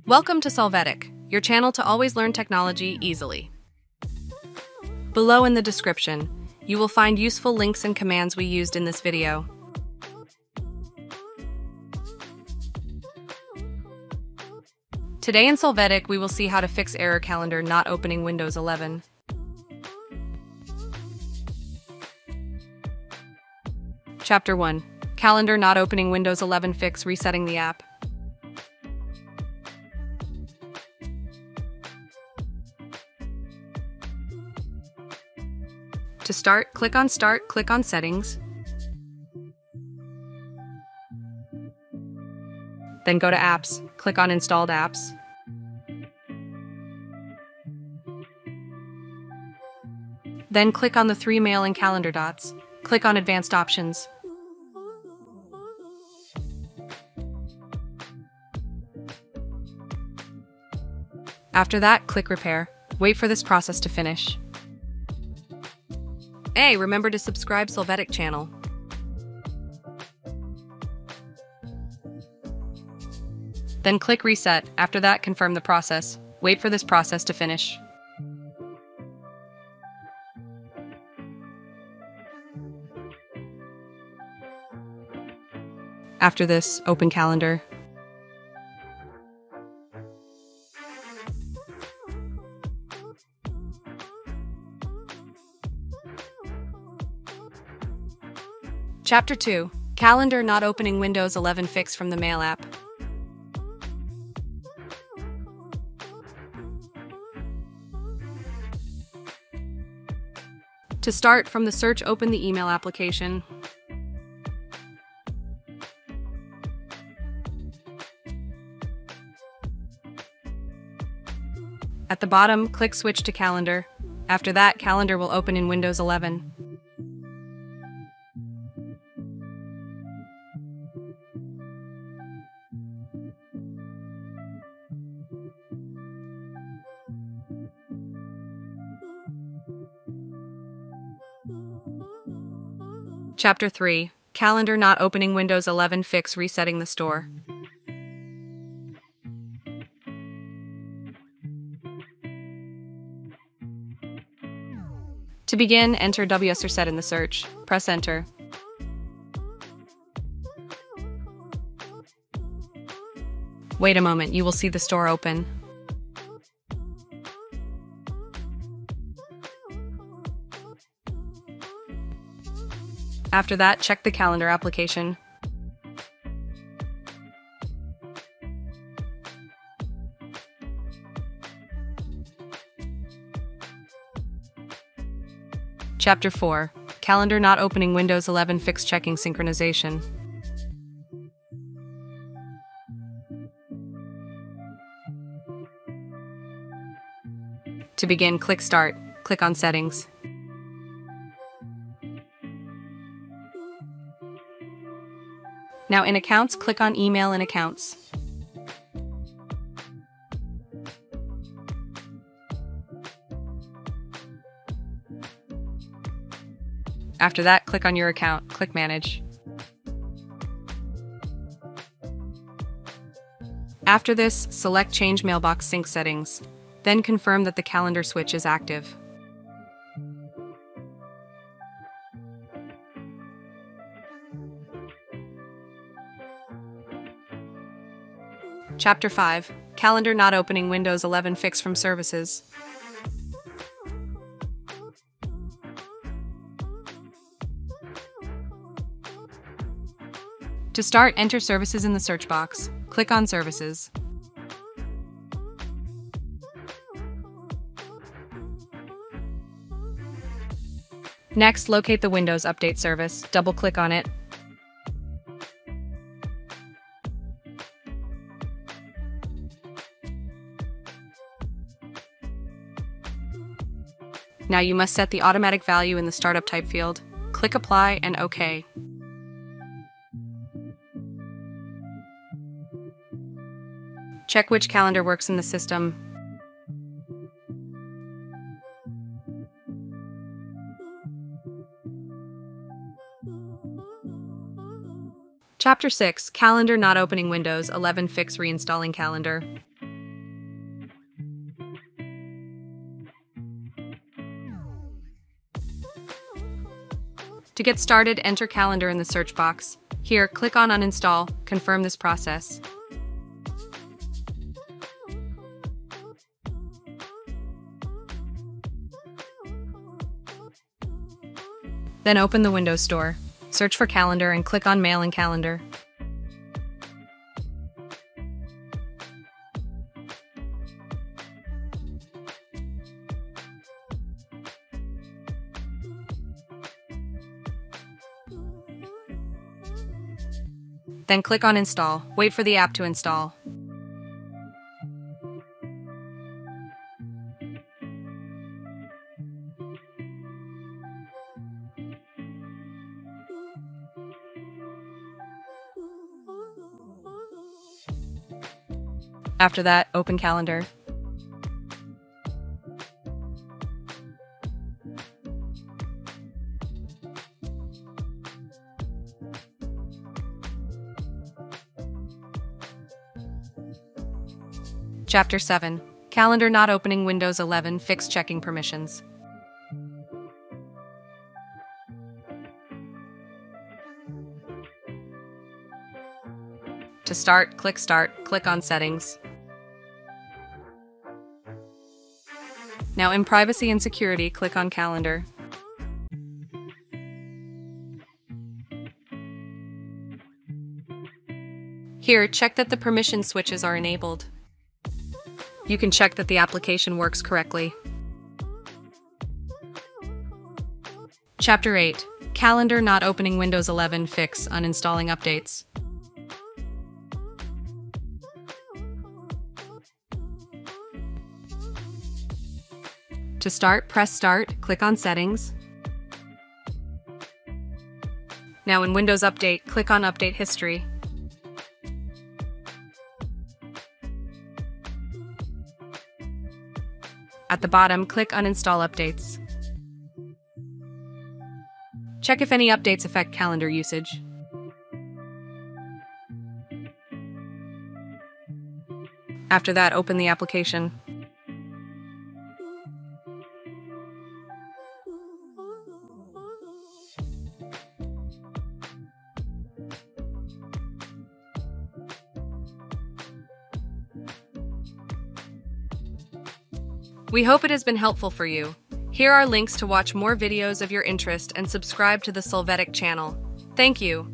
Welcome to Solvetic, your channel to always learn technology easily. Below in the description, you will find useful links and commands we used in this video. Today in Solvetic, we will see how to fix error calendar not opening Windows 11. Chapter 1. Calendar not opening Windows 11 fix resetting the app. To start, click on Start, click on Settings. Then go to Apps, click on Installed Apps. Then click on the 3 mail and calendar dots. Click on Advanced Options. After that, click Repair. Wait for this process to finish. Hey, remember to subscribe Solvetic channel. Then click Reset. After that, confirm the process. Wait for this process to finish. After this, open Calendar. Chapter 2. Calendar not opening Windows 11 fix from the Mail app. To start, from the search, open the email application. At the bottom, click Switch to Calendar. After that, Calendar will open in Windows 11. Chapter 3. Calendar not opening Windows 11 fix resetting the store. To begin, enter WS or set in the search. Press Enter. Wait a moment, you will see the store open. After that, check the calendar application. Chapter 4. Calendar not opening Windows 11 fix checking synchronization. To begin, click Start. Click on Settings. Now in Accounts, click on Email and Accounts. After that, click on your account. Click Manage. After this, select Change Mailbox Sync Settings. Then confirm that the calendar switch is active. Chapter 5. Calendar not opening Windows 11 fix from services. To start, enter Services in the search box. Click on Services. Next, locate the Windows Update service. Double-click on it. Now you must set the automatic value in the Startup Type field. Click Apply and OK. Check which calendar works in the system. Chapter 6. Calendar not opening Windows 11 fix reinstalling calendar. To get started, enter calendar in the search box. Here, click on uninstall, confirm this process. Then open the Windows Store. Search for calendar and click on Mail and Calendar. Then click on Install. Wait for the app to install. After that, open Calendar. Chapter 7. Calendar not opening Windows 11, fix checking permissions. To start, click on Settings. Now in Privacy and Security, click on Calendar. Here, check that the permission switches are enabled. You can check that the application works correctly. Chapter 8. Calendar not opening Windows 11, fix uninstalling updates. To start, press Start, click on Settings. Now in Windows Update, click on Update History. At the bottom, click Uninstall Updates. Check if any updates affect calendar usage. After that, open the application. We hope it has been helpful for you. Here are links to watch more videos of your interest and subscribe to the Solvetic channel. Thank you.